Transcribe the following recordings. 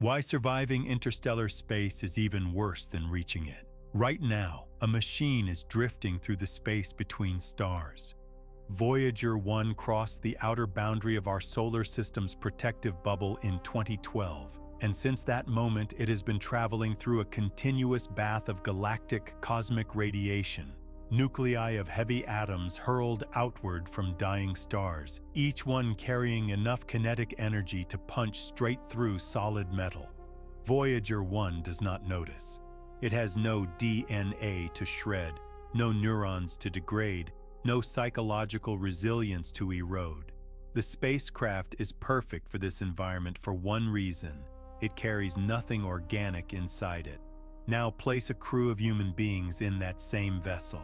Why surviving interstellar space is even worse than reaching it. Right now, a machine is drifting through the space between stars. Voyager 1 crossed the outer boundary of our solar system's protective bubble in 2012, and since that moment it has been traveling through a continuous bath of galactic cosmic radiation. Nuclei of heavy atoms hurled outward from dying stars, each one carrying enough kinetic energy to punch straight through solid metal. Voyager 1 does not notice. It has no DNA to shred, no neurons to degrade, no psychological resilience to erode. The spacecraft is perfect for this environment for one reason: it carries nothing organic inside it. Now place a crew of human beings in that same vessel.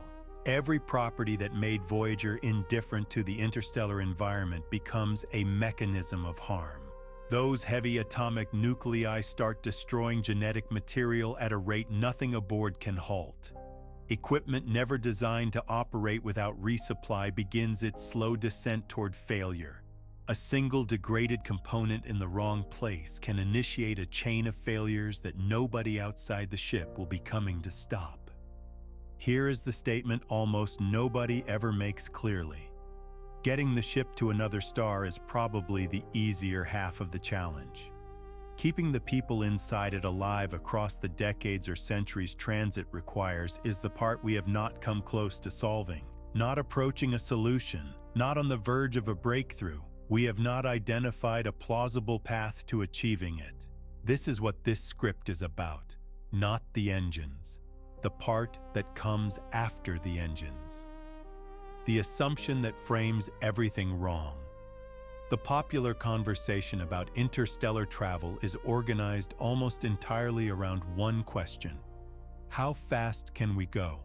Every property that made Voyager indifferent to the interstellar environment becomes a mechanism of harm. Those heavy atomic nuclei start destroying genetic material at a rate nothing aboard can halt. Equipment never designed to operate without resupply begins its slow descent toward failure. A single degraded component in the wrong place can initiate a chain of failures that nobody outside the ship will be coming to stop. Here is the statement almost nobody ever makes clearly. Getting the ship to another star is probably the easier half of the challenge. Keeping the people inside it alive across the decades or centuries transit requires is the part we have not come close to solving. Not approaching a solution, not on the verge of a breakthrough. We have not identified a plausible path to achieving it. This is what this script is about, not the engines. The part that comes after the engines. The assumption that frames everything wrong. The popular conversation about interstellar travel is organized almost entirely around one question: how fast can we go?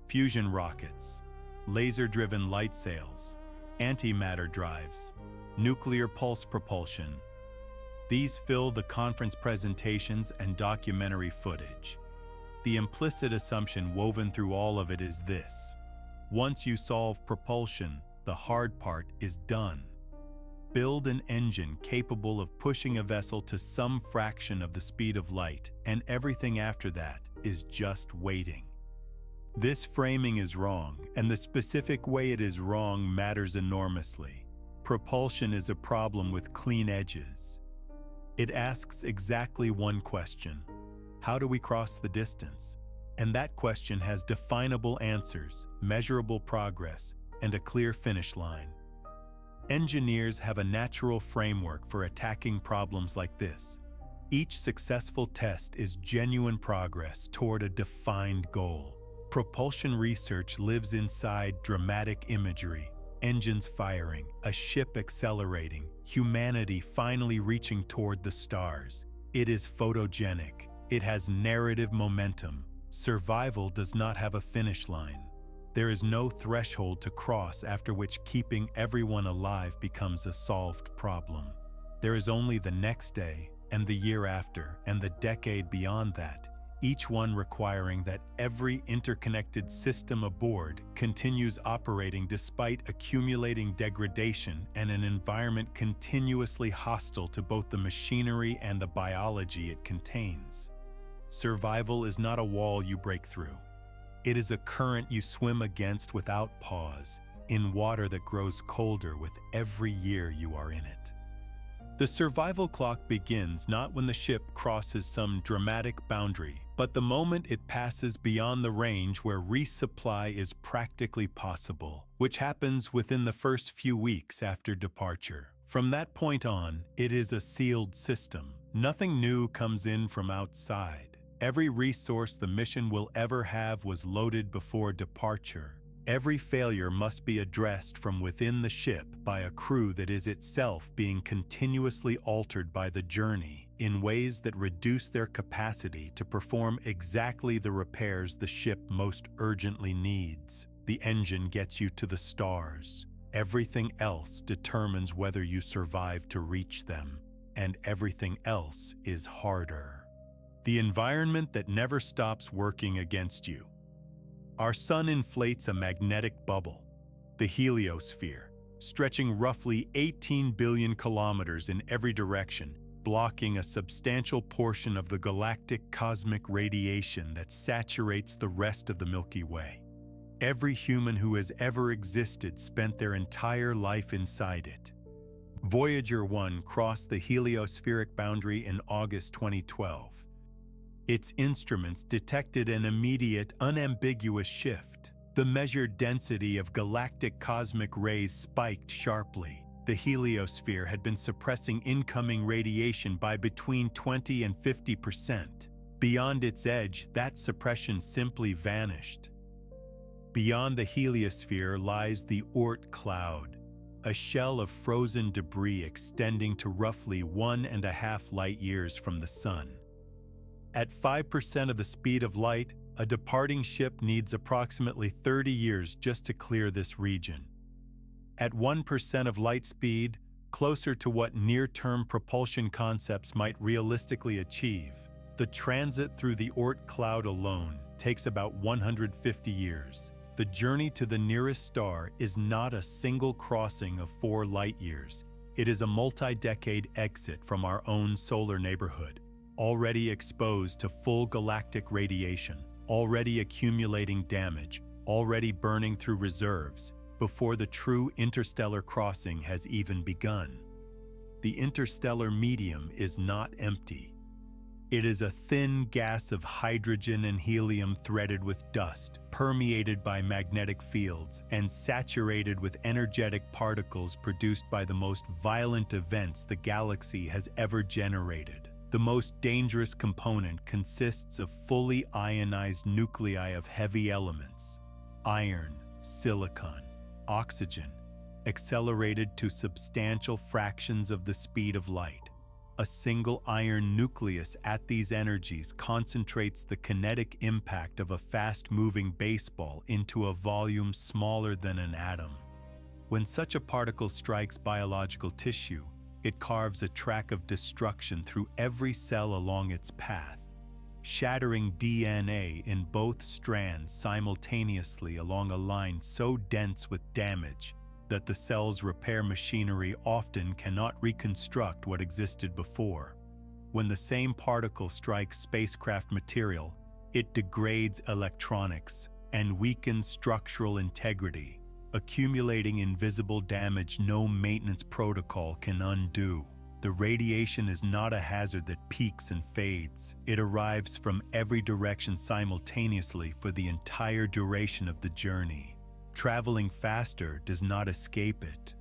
Fusion rockets, laser-driven light sails, antimatter drives, nuclear pulse propulsion. These fill the conference presentations and documentary footage. The implicit assumption woven through all of it is this: once you solve propulsion, the hard part is done. Build an engine capable of pushing a vessel to some fraction of the speed of light, and everything after that is just waiting. This framing is wrong, and the specific way it is wrong matters enormously. Propulsion is a problem with clean edges. It asks exactly one question: how do we cross the distance? And that question has definable answers, measurable progress, and a clear finish line. Engineers have a natural framework for attacking problems like this. Each successful test is genuine progress toward a defined goal. Propulsion research lives inside dramatic imagery, engines firing, a ship accelerating, humanity finally reaching toward the stars. It is photogenic. It has narrative momentum. Survival does not have a finish line. There is no threshold to cross after which keeping everyone alive becomes a solved problem. There is only the next day, and the year after, and the decade beyond that, each one requiring that every interconnected system aboard continues operating despite accumulating degradation and an environment continuously hostile to both the machinery and the biology it contains. Survival is not a wall you break through. It is a current you swim against without pause, in water that grows colder with every year you are in it. The survival clock begins not when the ship crosses some dramatic boundary, but the moment it passes beyond the range where resupply is practically possible, which happens within the first few weeks after departure. From that point on, it is a sealed system. Nothing new comes in from outside. Every resource the mission will ever have was loaded before departure. Every failure must be addressed from within the ship by a crew that is itself being continuously altered by the journey in ways that reduce their capacity to perform exactly the repairs the ship most urgently needs. The engine gets you to the stars. Everything else determines whether you survive to reach them, and everything else is harder. The environment that never stops working against you. Our sun inflates a magnetic bubble, the heliosphere, stretching roughly 18 billion kilometers in every direction, blocking a substantial portion of the galactic cosmic radiation that saturates the rest of the Milky Way. Every human who has ever existed spent their entire life inside it. Voyager 1 crossed the heliospheric boundary in August 2012. Its instruments detected an immediate, unambiguous shift. The measured density of galactic cosmic rays spiked sharply. The heliosphere had been suppressing incoming radiation by between 20 and 50%. Beyond its edge, that suppression simply vanished. Beyond the heliosphere lies the Oort cloud, a shell of frozen debris extending to roughly 1.5 light-years from the Sun. At 5% of the speed of light, a departing ship needs approximately 30 years just to clear this region. At 1% of light speed, closer to what near-term propulsion concepts might realistically achieve, the transit through the Oort cloud alone takes about 150 years. The journey to the nearest star is not a single crossing of 4 light-years. It is a multi-decade exit from our own solar neighborhood, already exposed to full galactic radiation, already accumulating damage, already burning through reserves, before the true interstellar crossing has even begun. The interstellar medium is not empty. It is a thin gas of hydrogen and helium threaded with dust, permeated by magnetic fields, and saturated with energetic particles produced by the most violent events the galaxy has ever generated. The most dangerous component consists of fully ionized nuclei of heavy elements: iron, silicon, oxygen, accelerated to substantial fractions of the speed of light. A single iron nucleus at these energies concentrates the kinetic impact of a fast-moving baseball into a volume smaller than an atom. When such a particle strikes biological tissue, it carves a track of destruction through every cell along its path, shattering DNA in both strands simultaneously along a line so dense with damage that the cell's repair machinery often cannot reconstruct what existed before. When the same particle strikes spacecraft material, it degrades electronics and weakens structural integrity, accumulating invisible damage no maintenance protocol can undo. The radiation is not a hazard that peaks and fades. It arrives from every direction simultaneously for the entire duration of the journey. Traveling faster does not escape it.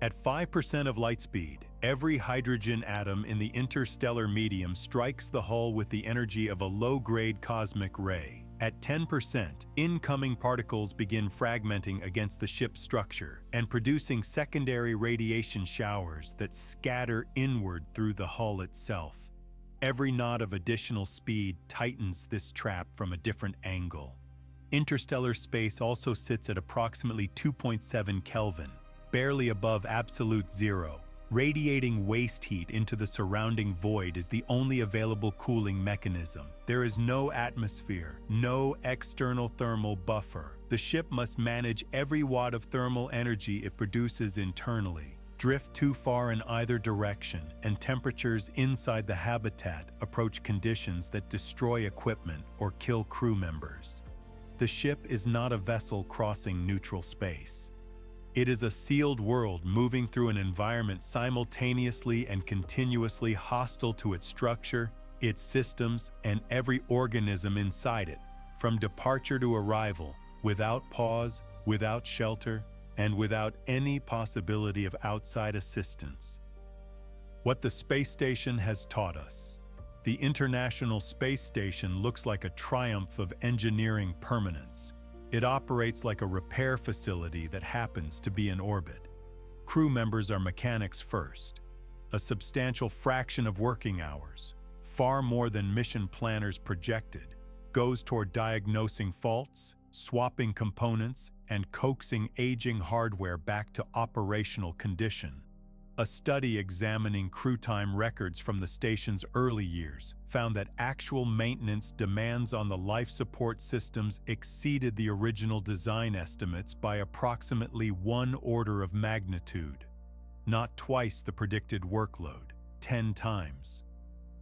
At 5% of light speed, every hydrogen atom in the interstellar medium strikes the hull with the energy of a low-grade cosmic ray. At 10%, incoming particles begin fragmenting against the ship's structure and producing secondary radiation showers that scatter inward through the hull itself. Every knot of additional speed tightens this trap from a different angle. Interstellar space also sits at approximately 2.7 Kelvin, barely above absolute zero. Radiating waste heat into the surrounding void is the only available cooling mechanism. There is no atmosphere, no external thermal buffer. The ship must manage every watt of thermal energy it produces internally, drift too far in either direction, and temperatures inside the habitat approach conditions that destroy equipment or kill crew members. The ship is not a vessel crossing neutral space. It is a sealed world moving through an environment simultaneously and continuously hostile to its structure, its systems, and every organism inside it, from departure to arrival, without pause, without shelter, and without any possibility of outside assistance. What the space station has taught us. The International Space Station looks like a triumph of engineering permanence. It operates like a repair facility that happens to be in orbit. Crew members are mechanics first. A substantial fraction of working hours, far more than mission planners projected, goes toward diagnosing faults, swapping components, and coaxing aging hardware back to operational condition. A study examining crew time records from the station's early years found that actual maintenance demands on the life support systems exceeded the original design estimates by approximately 1 order of magnitude, not twice the predicted workload. 10 times.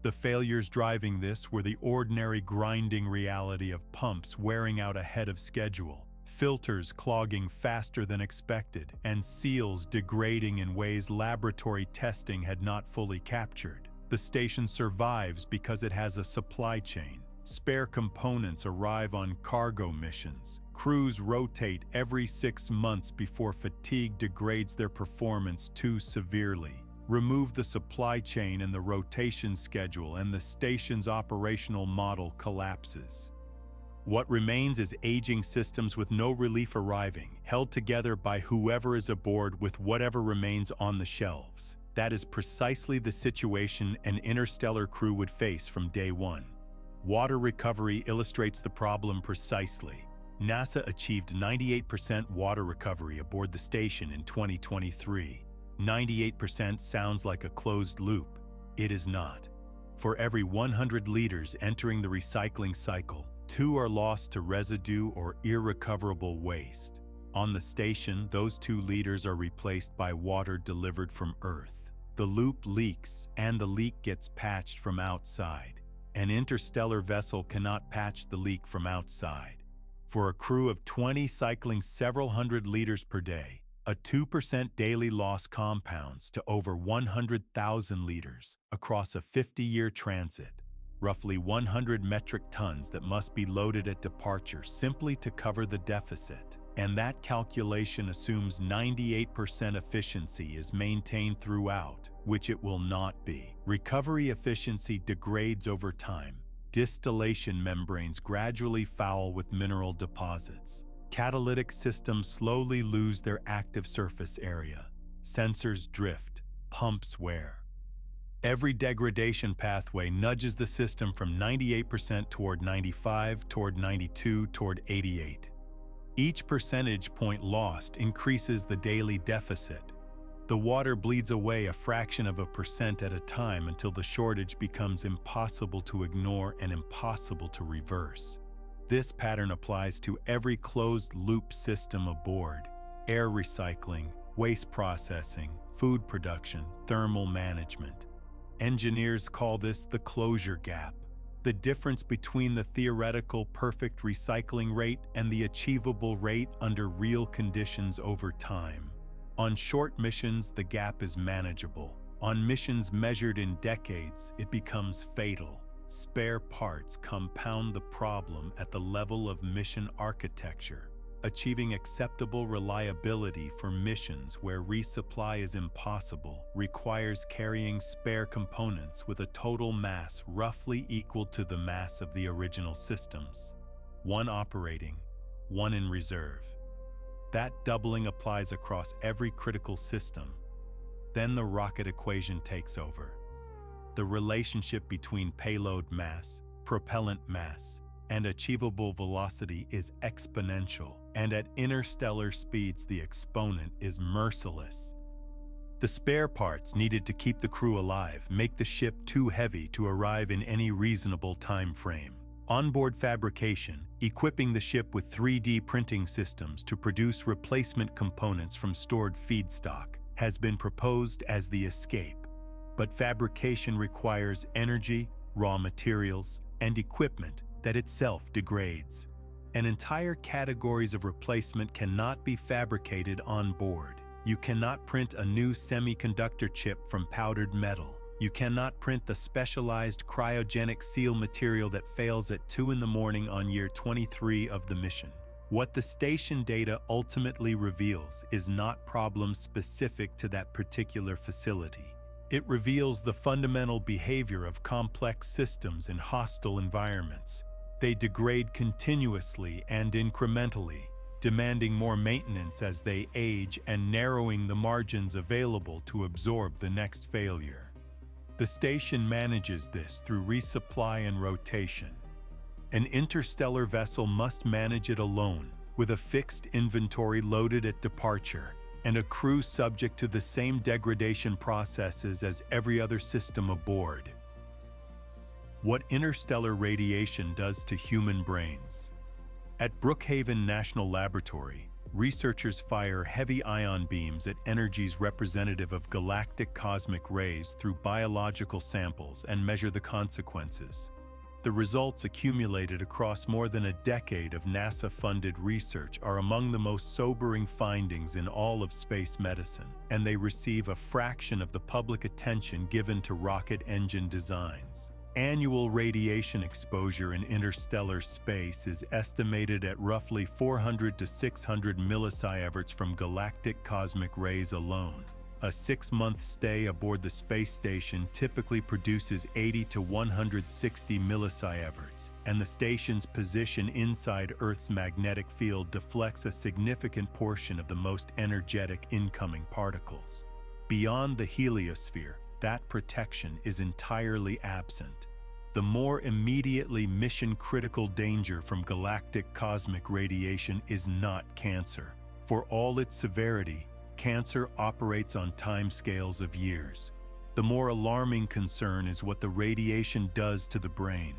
The failures driving this were the ordinary grinding reality of pumps wearing out ahead of schedule, filters clogging faster than expected, and seals degrading in ways laboratory testing had not fully captured. The station survives because it has a supply chain. Spare components arrive on cargo missions. Crews rotate every 6 months before fatigue degrades their performance too severely. Remove the supply chain and the rotation schedule, and the station's operational model collapses. What remains is aging systems with no relief arriving, held together by whoever is aboard with whatever remains on the shelves. That is precisely the situation an interstellar crew would face from day one. Water recovery illustrates the problem precisely. NASA achieved 98% water recovery aboard the station in 2023. 98% sounds like a closed loop. It is not. For every 100 liters entering the recycling cycle, 2 are lost to residue or irrecoverable waste. On the station, those 2 liters are replaced by water delivered from Earth. The loop leaks, and the leak gets patched from outside. An interstellar vessel cannot patch the leak from outside. For a crew of 20 cycling several hundred liters per day, a 2% daily loss compounds to over 100,000 liters across a 50-year transit, roughly 100 metric tons that must be loaded at departure simply to cover the deficit. And that calculation assumes 98% efficiency is maintained throughout, which it will not be. Recovery efficiency degrades over time. Distillation membranes gradually foul with mineral deposits. Catalytic systems slowly lose their active surface area. Sensors drift, pumps wear. Every degradation pathway nudges the system from 98% toward 95, toward 92, toward 88. Each percentage point lost increases the daily deficit. The water bleeds away a fraction of a percent at a time until the shortage becomes impossible to ignore and impossible to reverse. This pattern applies to every closed-loop system aboard: air recycling, waste processing, food production, thermal management. Engineers call this the closure gap, the difference between the theoretical perfect recycling rate and the achievable rate under real conditions over time. On short missions, the gap is manageable. On missions measured in decades, it becomes fatal. Spare parts compound the problem at the level of mission architecture. Achieving acceptable reliability for missions where resupply is impossible requires carrying spare components with a total mass roughly equal to the mass of the original systems. 1 operating, 1 in reserve. That doubling applies across every critical system. Then the rocket equation takes over. The relationship between payload mass, propellant mass, and achievable velocity is exponential, and at interstellar speeds the exponent is merciless. The spare parts needed to keep the crew alive make the ship too heavy to arrive in any reasonable time frame. Onboard fabrication, equipping the ship with 3D printing systems to produce replacement components from stored feedstock, has been proposed as the escape. But fabrication requires energy, raw materials, and equipment that itself degrades. And entire categories of replacement cannot be fabricated on board. You cannot print a new semiconductor chip from powdered metal. You cannot print the specialized cryogenic seal material that fails at 2 in the morning on year 23 of the mission. What the station data ultimately reveals is not problems specific to that particular facility. It reveals the fundamental behavior of complex systems in hostile environments. They degrade continuously and incrementally, demanding more maintenance as they age and narrowing the margins available to absorb the next failure. The station manages this through resupply and rotation. An interstellar vessel must manage it alone, with a fixed inventory loaded at departure, and a crew subject to the same degradation processes as every other system aboard. What interstellar radiation does to human brains. At Brookhaven National Laboratory, researchers fire heavy ion beams at energies representative of galactic cosmic rays through biological samples and measure the consequences. The results accumulated across more than a decade of NASA-funded research are among the most sobering findings in all of space medicine, and they receive a fraction of the public attention given to rocket engine designs. Annual radiation exposure in interstellar space is estimated at roughly 400 to 600 millisieverts from galactic cosmic rays alone. A 6-month stay aboard the space station typically produces 80 to 160 millisieverts, and the station's position inside Earth's magnetic field deflects a significant portion of the most energetic incoming particles. Beyond the heliosphere, that protection is entirely absent. The more immediately mission-critical danger from galactic cosmic radiation is not cancer. For all its severity, cancer operates on timescales of years. The more alarming concern is what the radiation does to the brain.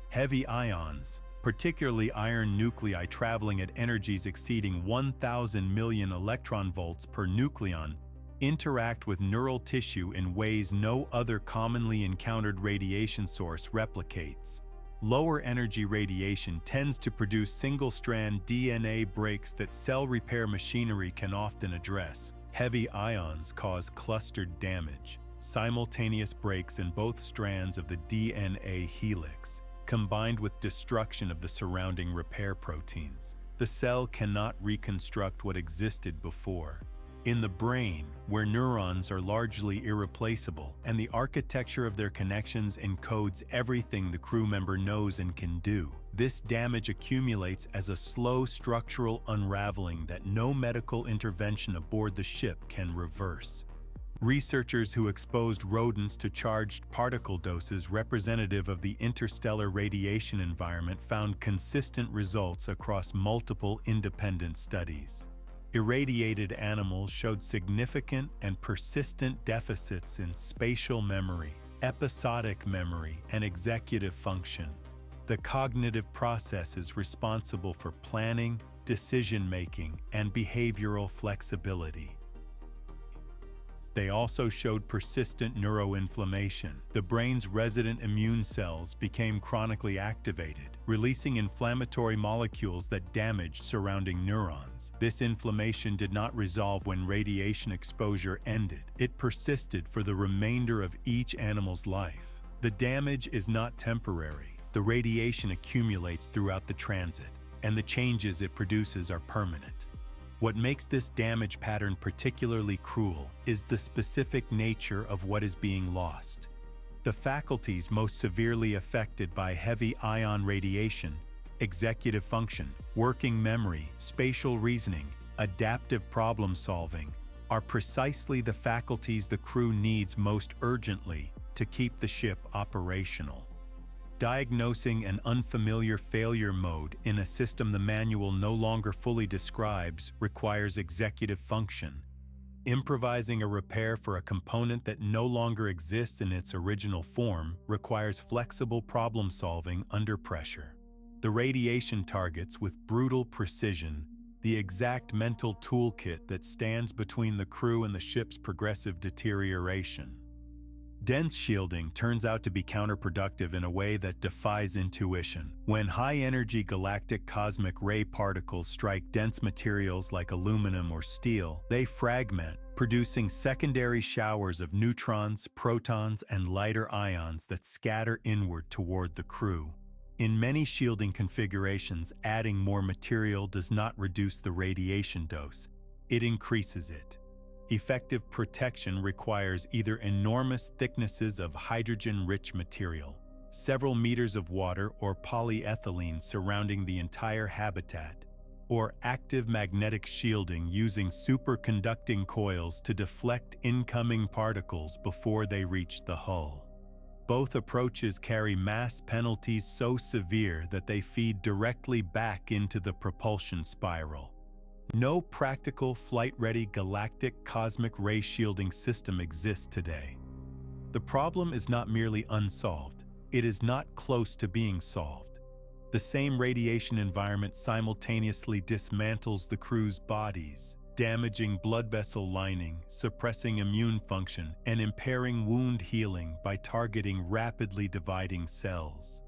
Heavy ions, particularly iron nuclei traveling at energies exceeding 1,000 million electron volts per nucleon, interact with neural tissue in ways no other commonly encountered radiation source replicates. Lower energy radiation tends to produce single-strand DNA breaks that cell repair machinery can often address. Heavy ions cause clustered damage, simultaneous breaks in both strands of the DNA helix, combined with destruction of the surrounding repair proteins. The cell cannot reconstruct what existed before. In the brain, where neurons are largely irreplaceable and the architecture of their connections encodes everything the crew member knows and can do, this damage accumulates as a slow structural unraveling that no medical intervention aboard the ship can reverse. Researchers who exposed rodents to charged particle doses representative of the interstellar radiation environment found consistent results across multiple independent studies. Irradiated animals showed significant and persistent deficits in spatial memory, episodic memory, and executive function, the cognitive processes responsible for planning, decision-making, and behavioral flexibility. They also showed persistent neuroinflammation. The brain's resident immune cells became chronically activated, releasing inflammatory molecules that damaged surrounding neurons. This inflammation did not resolve when radiation exposure ended. It persisted for the remainder of each animal's life. The damage is not temporary. The radiation accumulates throughout the transit, and the changes it produces are permanent. What makes this damage pattern particularly cruel is the specific nature of what is being lost. The faculties most severely affected by heavy ion radiation, executive function, working memory, spatial reasoning, adaptive problem solving, are precisely the faculties the crew needs most urgently to keep the ship operational. Diagnosing an unfamiliar failure mode in a system the manual no longer fully describes requires executive function. Improvising a repair for a component that no longer exists in its original form requires flexible problem solving under pressure. The radiation targets with brutal precision the exact mental toolkit that stands between the crew and the ship's progressive deterioration. Dense shielding turns out to be counterproductive in a way that defies intuition. When high-energy galactic cosmic ray particles strike dense materials like aluminum or steel, they fragment, producing secondary showers of neutrons, protons, and lighter ions that scatter inward toward the crew. In many shielding configurations, adding more material does not reduce the radiation dose, it increases it. Effective protection requires either enormous thicknesses of hydrogen-rich material, several meters of water or polyethylene surrounding the entire habitat, or active magnetic shielding using superconducting coils to deflect incoming particles before they reach the hull. Both approaches carry mass penalties so severe that they feed directly back into the propulsion spiral. No practical flight-ready galactic cosmic ray shielding system exists today. The problem is not merely unsolved, it is not close to being solved. The same radiation environment simultaneously dismantles the crew's bodies, damaging blood vessel lining, suppressing immune function, and impairing wound healing by targeting rapidly dividing cells.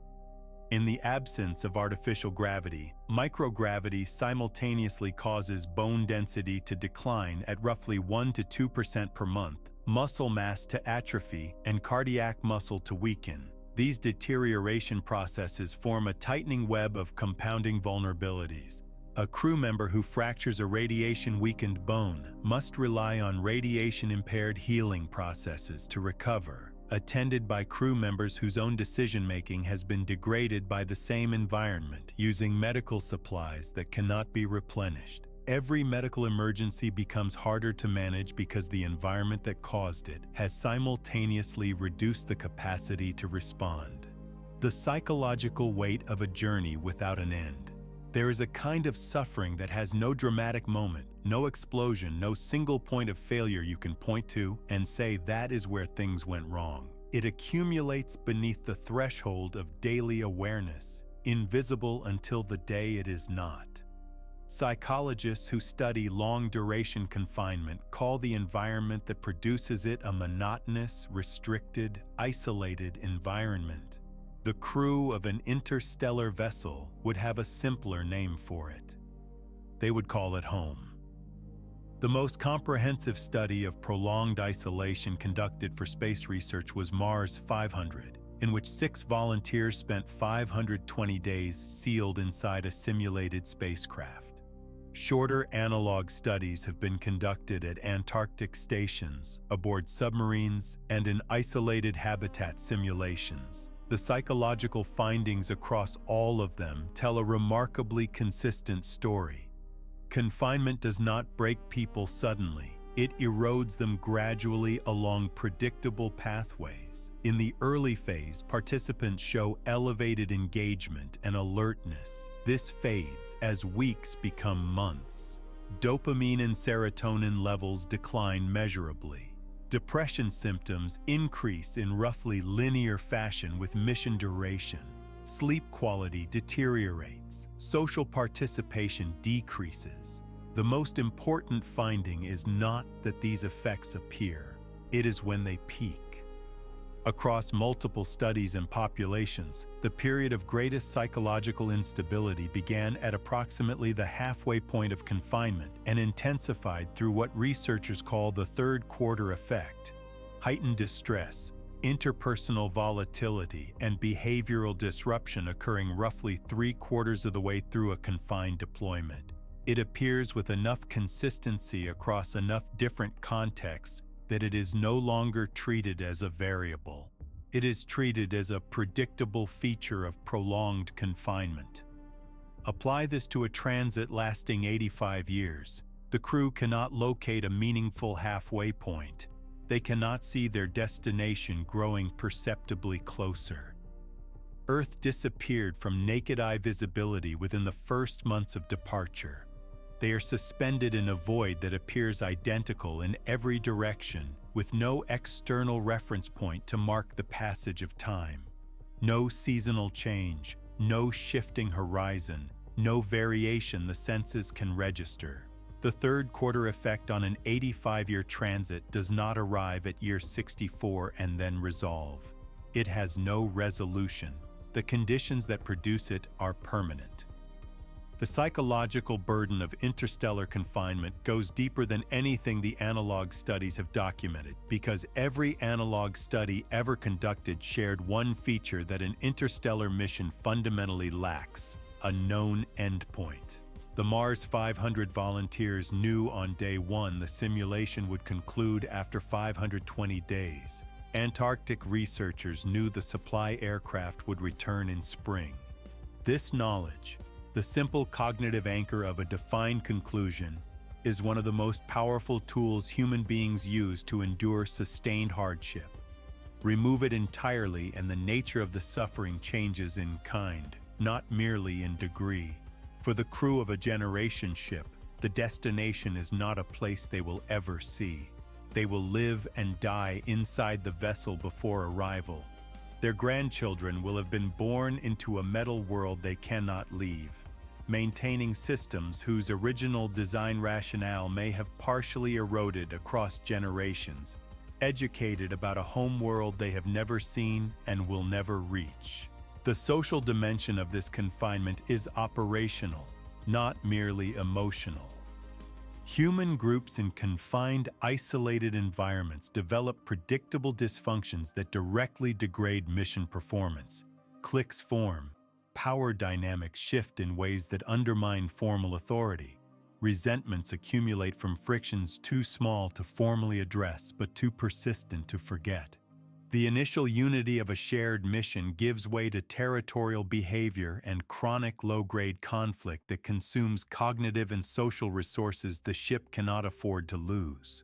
In the absence of artificial gravity, microgravity simultaneously causes bone density to decline at roughly 1 to 2% per month, muscle mass to atrophy, and cardiac muscle to weaken. These deterioration processes form a tightening web of compounding vulnerabilities. A crew member who fractures a radiation-weakened bone must rely on radiation-impaired healing processes to recover, attended by crew members whose own decision-making has been degraded by the same environment, using medical supplies that cannot be replenished. Every medical emergency becomes harder to manage because the environment that caused it has simultaneously reduced the capacity to respond. The psychological weight of a journey without an end. There is a kind of suffering that has no dramatic moment, no explosion, no single point of failure you can point to and say that is where things went wrong. It accumulates beneath the threshold of daily awareness, invisible until the day it is not. Psychologists who study long-duration confinement call the environment that produces it a monotonous, restricted, isolated environment. The crew of an interstellar vessel would have a simpler name for it. They would call it home. The most comprehensive study of prolonged isolation conducted for space research was Mars 500, in which 6 volunteers spent 520 days sealed inside a simulated spacecraft. Shorter analog studies have been conducted at Antarctic stations, aboard submarines, and in isolated habitat simulations. The psychological findings across all of them tell a remarkably consistent story. Confinement does not break people suddenly. It erodes them gradually along predictable pathways. In the early phase, participants show elevated engagement and alertness. This fades as weeks become months. Dopamine and serotonin levels decline measurably. Depression symptoms increase in roughly linear fashion with mission duration. Sleep quality deteriorates. Social participation decreases. The most important finding is not that these effects appear. It is when they peak. Across multiple studies and populations, the period of greatest psychological instability began at approximately the halfway point of confinement and intensified through what researchers call the third quarter effect. Heightened distress, interpersonal volatility, and behavioral disruption occurring roughly 3/4 of the way through a confined deployment. It appears with enough consistency across enough different contexts that it is no longer treated as a variable. It is treated as a predictable feature of prolonged confinement. Apply this to a transit lasting 85 years. The crew cannot locate a meaningful halfway point. They cannot see their destination growing perceptibly closer. Earth disappeared from naked eye visibility within the first months of departure. They are suspended in a void that appears identical in every direction, with no external reference point to mark the passage of time. No seasonal change, no shifting horizon, no variation the senses can register. The third quarter effect on an 85-year transit does not arrive at year 64 and then resolve. It has no resolution. The conditions that produce it are permanent. The psychological burden of interstellar confinement goes deeper than anything the analog studies have documented, because every analog study ever conducted shared one feature that an interstellar mission fundamentally lacks: a known endpoint. The Mars 500 volunteers knew on day 1 the simulation would conclude after 520 days. Antarctic researchers knew the supply aircraft would return in spring. This knowledge, the simple cognitive anchor of a defined conclusion, is one of the most powerful tools human beings use to endure sustained hardship. Remove it entirely and the nature of the suffering changes in kind, not merely in degree. For the crew of a generation ship, the destination is not a place they will ever see. They will live and die inside the vessel before arrival. Their grandchildren will have been born into a metal world they cannot leave, maintaining systems whose original design rationale may have partially eroded across generations, educated about a home world they have never seen and will never reach. The social dimension of this confinement is operational, not merely emotional. Human groups in confined, isolated environments develop predictable dysfunctions that directly degrade mission performance. Cliques form, power dynamics shift in ways that undermine formal authority. Resentments accumulate from frictions too small to formally address but too persistent to forget. The initial unity of a shared mission gives way to territorial behavior and chronic low-grade conflict that consumes cognitive and social resources the ship cannot afford to lose.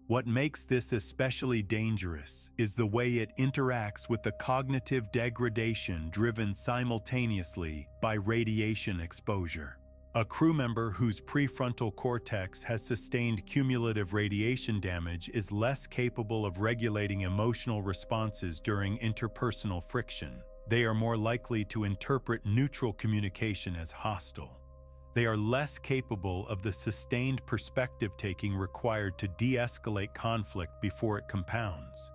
What makes this especially dangerous is the way it interacts with the cognitive degradation driven simultaneously by radiation exposure. A crew member whose prefrontal cortex has sustained cumulative radiation damage is less capable of regulating emotional responses during interpersonal friction. They are more likely to interpret neutral communication as hostile. They are less capable of the sustained perspective-taking required to de-escalate conflict before it compounds.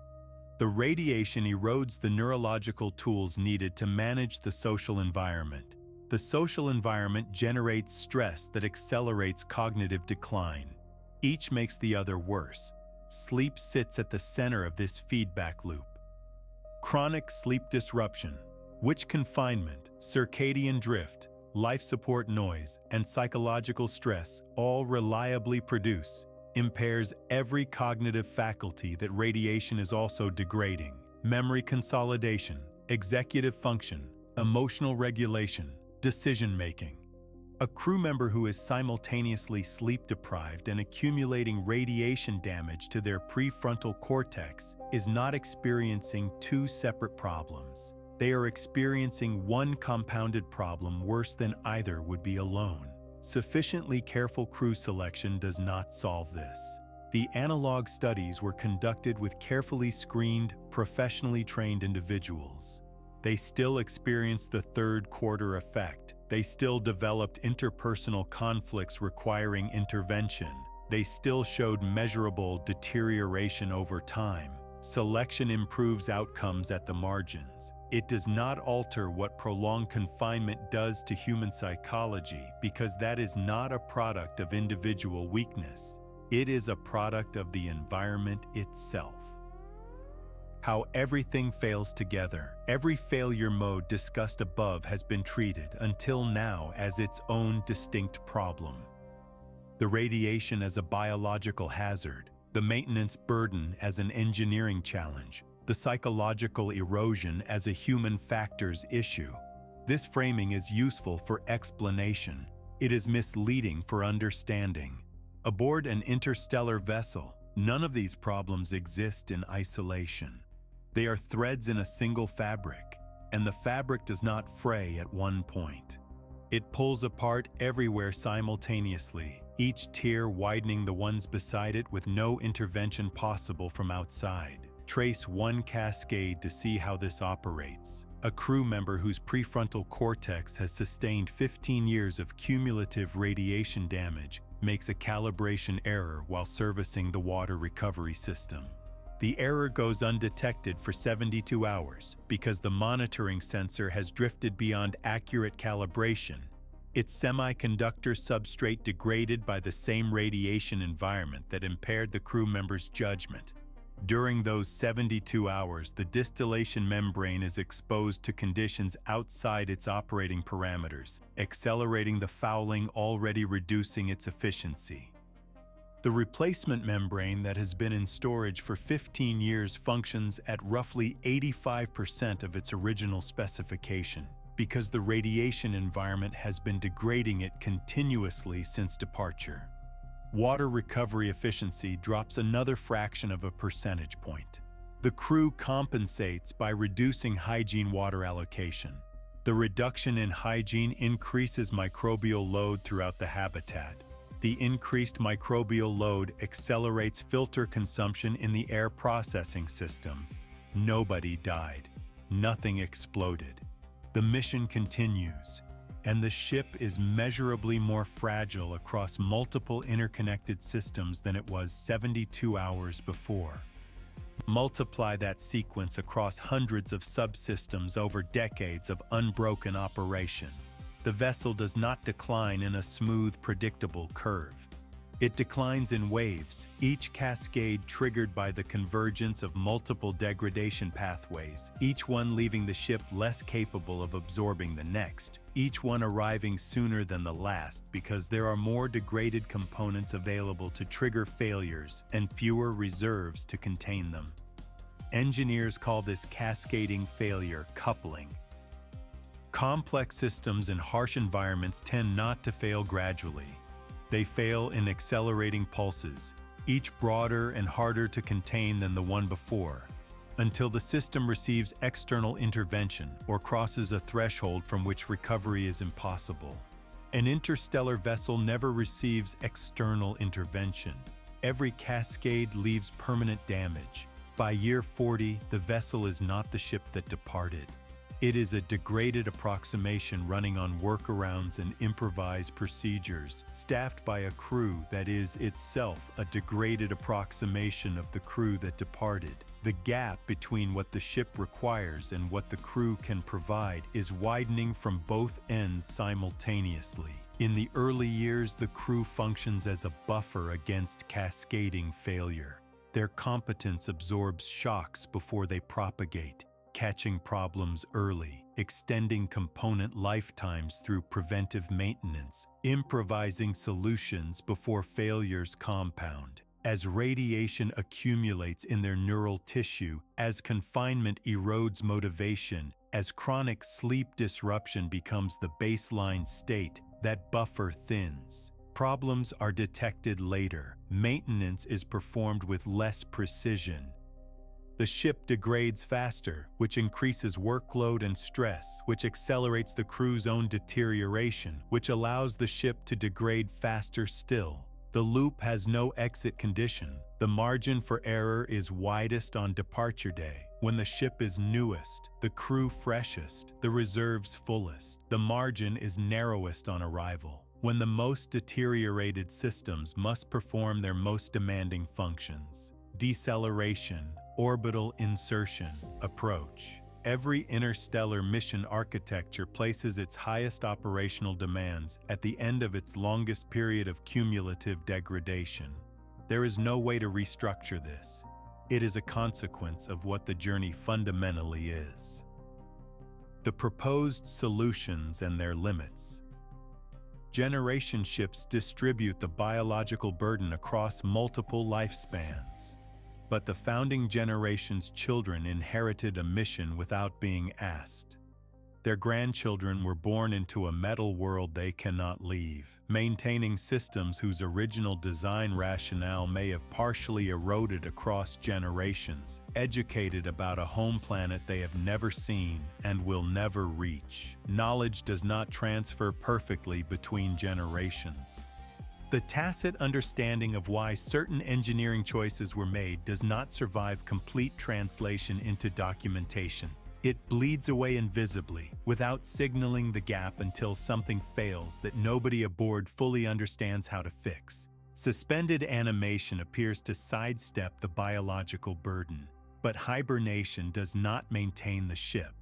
The radiation erodes the neurological tools needed to manage the social environment. The social environment generates stress that accelerates cognitive decline. Each makes the other worse. Sleep sits at the center of this feedback loop. Chronic sleep disruption, which confinement, circadian drift, life support noise, and psychological stress all reliably produce, impairs every cognitive faculty that radiation is also degrading: memory consolidation, executive function, emotional regulation, decision-making. A crew member who is simultaneously sleep-deprived and accumulating radiation damage to their prefrontal cortex is not experiencing two separate problems. They are experiencing one compounded problem worse than either would be alone. Sufficiently careful crew selection does not solve this. The analog studies were conducted with carefully screened, professionally trained individuals. They still experienced the third quarter effect. They still developed interpersonal conflicts requiring intervention. They still showed measurable deterioration over time. Selection improves outcomes at the margins. It does not alter what prolonged confinement does to human psychology, because that is not a product of individual weakness. It is a product of the environment itself. How everything fails together. Every failure mode discussed above has been treated until now as its own distinct problem. The radiation as a biological hazard, the maintenance burden as an engineering challenge, the psychological erosion as a human factors issue. This framing is useful for explanation. It is misleading for understanding. Aboard an interstellar vessel, none of these problems exist in isolation. They are threads in a single fabric, and the fabric does not fray at one point. It pulls apart everywhere simultaneously, each tier widening the ones beside it with no intervention possible from outside. Trace one cascade to see how this operates. A crew member whose prefrontal cortex has sustained 15 years of cumulative radiation damage makes a calibration error while servicing the water recovery system. The error goes undetected for 72 hours because the monitoring sensor has drifted beyond accurate calibration. Its semiconductor substrate degraded by the same radiation environment that impaired the crew member's judgment. During those 72 hours, the distillation membrane is exposed to conditions outside its operating parameters, accelerating the fouling, already reducing its efficiency. The replacement membrane that has been in storage for 15 years functions at roughly 85% of its original specification, because the radiation environment has been degrading it continuously since departure. Water recovery efficiency drops another fraction of a percentage point. The crew compensates by reducing hygiene water allocation. The reduction in hygiene increases microbial load throughout the habitat. The increased microbial load accelerates filter consumption in the air processing system. Nobody died. nothing exploded. The mission continues, and the ship is measurably more fragile across multiple interconnected systems than it was 72 hours before. Multiply that sequence across hundreds of subsystems over decades of unbroken operation. The vessel does not decline in a smooth, predictable curve. It declines in waves, each cascade triggered by the convergence of multiple degradation pathways, each one leaving the ship less capable of absorbing the next, each one arriving sooner than the last because there are more degraded components available to trigger failures and fewer reserves to contain them. Engineers call this cascading failure coupling. Complex systems in harsh environments tend not to fail gradually. They fail in accelerating pulses, each broader and harder to contain than the one before, until the system receives external intervention or crosses a threshold from which recovery is impossible. An interstellar vessel never receives external intervention. Every cascade leaves permanent damage. By year 40, the vessel is not the ship that departed. It is a degraded approximation running on workarounds and improvised procedures, staffed by a crew that is itself a degraded approximation of the crew that departed. The gap between what the ship requires and what the crew can provide is widening from both ends simultaneously. In the early years, the crew functions as a buffer against cascading failure. Their competence absorbs shocks before they propagate, catching problems early, extending component lifetimes through preventive maintenance, improvising solutions before failures compound. As radiation accumulates in their neural tissue, as confinement erodes motivation, as chronic sleep disruption becomes the baseline state, that buffer thins. Problems are detected later. Maintenance is performed with less precision. The ship degrades faster, which increases workload and stress, which accelerates the crew's own deterioration, which allows the ship to degrade faster still. The loop has no exit condition. The margin for error is widest on departure day, when the ship is newest, the crew freshest, the reserves fullest. The margin is narrowest on arrival, when the most deteriorated systems must perform their most demanding functions. Deceleration, orbital insertion, approach. Every interstellar mission architecture places its highest operational demands at the end of its longest period of cumulative degradation. There is no way to restructure this. It is a consequence of what the journey fundamentally is. The proposed solutions and their limits. Generation ships distribute the biological burden across multiple lifespans. But the founding generation's children inherited a mission without being asked. Their grandchildren were born into a metal world they cannot leave, maintaining systems whose original design rationale may have partially eroded across generations, educated about a home planet they have never seen and will never reach. Knowledge does not transfer perfectly between generations. The tacit understanding of why certain engineering choices were made does not survive complete translation into documentation. It bleeds away invisibly, without signaling the gap until something fails that nobody aboard fully understands how to fix. Suspended animation appears to sidestep the biological burden, but hibernation does not maintain the ship.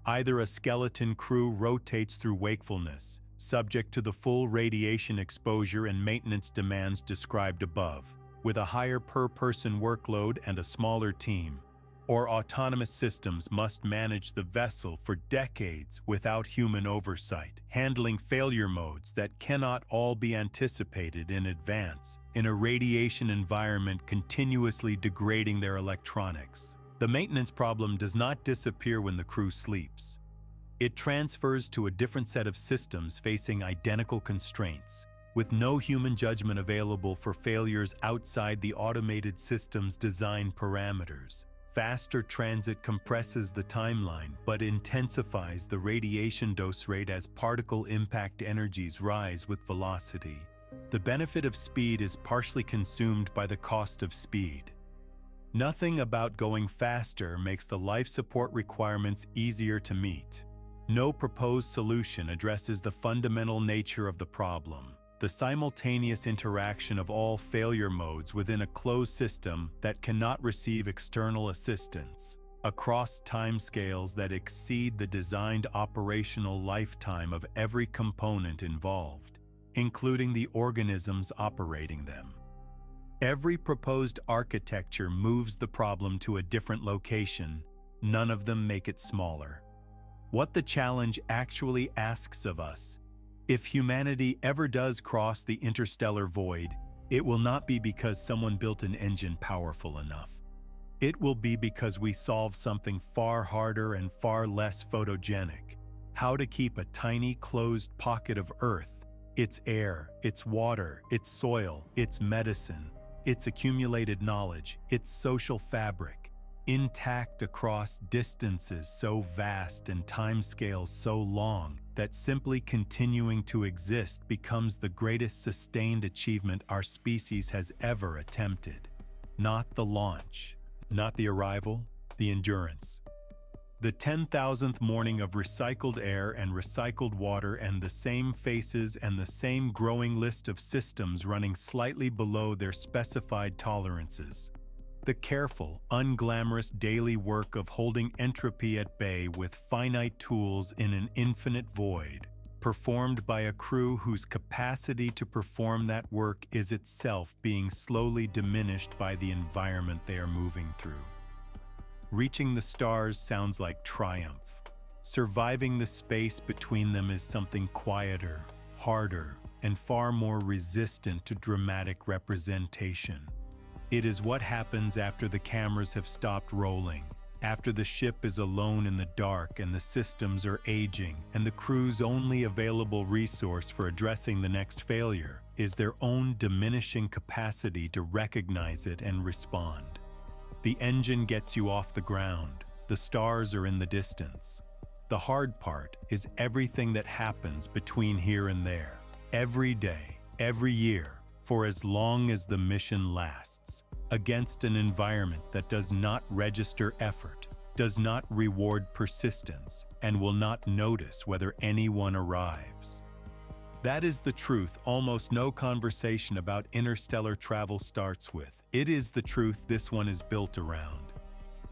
Either a skeleton crew rotates through wakefulness, subject to the full radiation exposure and maintenance demands described above, with a higher per-person workload and a smaller team, or autonomous systems must manage the vessel for decades without human oversight, handling failure modes that cannot all be anticipated in advance, in a radiation environment continuously degrading their electronics. The maintenance problem does not disappear when the crew sleeps. It transfers to a different set of systems facing identical constraints, with no human judgment available for failures outside the automated system's design parameters. Faster transit compresses the timeline, but intensifies the radiation dose rate as particle impact energies rise with velocity. The benefit of speed is partially consumed by the cost of speed. Nothing about going faster makes the life support requirements easier to meet. No proposed solution addresses the fundamental nature of the problem, the simultaneous interaction of all failure modes within a closed system that cannot receive external assistance, across timescales that exceed the designed operational lifetime of every component involved, including the organisms operating them. Every proposed architecture moves the problem to a different location. None of them make it smaller. What the challenge actually asks of us: if humanity ever does cross the interstellar void, it will not be because someone built an engine powerful enough. It will be because we solve something far harder and far less photogenic: how to keep a tiny closed pocket of Earth, its air, its water, its soil, its medicine, its accumulated knowledge, its social fabric, intact across distances so vast and timescales so long that simply continuing to exist becomes the greatest sustained achievement our species has ever attempted. Not the launch, not the arrival, the endurance. The 10,000th morning of recycled air and recycled water, and the same faces and the same growing list of systems running slightly below their specified tolerances. The careful, unglamorous daily work of holding entropy at bay with finite tools in an infinite void, performed by a crew whose capacity to perform that work is itself being slowly diminished by the environment they are moving through. Reaching the stars sounds like triumph. Surviving the space between them is something quieter, harder, and far more resistant to dramatic representation. It is what happens after the cameras have stopped rolling, after the ship is alone in the dark and the systems are aging, and the crew's only available resource for addressing the next failure is their own diminishing capacity to recognize it and respond. The engine gets you off the ground. The stars are in the distance. The hard part is everything that happens between here and there, every day, every year, for as long as the mission lasts, against an environment that does not register effort, does not reward persistence, and will not notice whether anyone arrives. That is the truth almost no conversation about interstellar travel starts with. It is the truth this one is built around.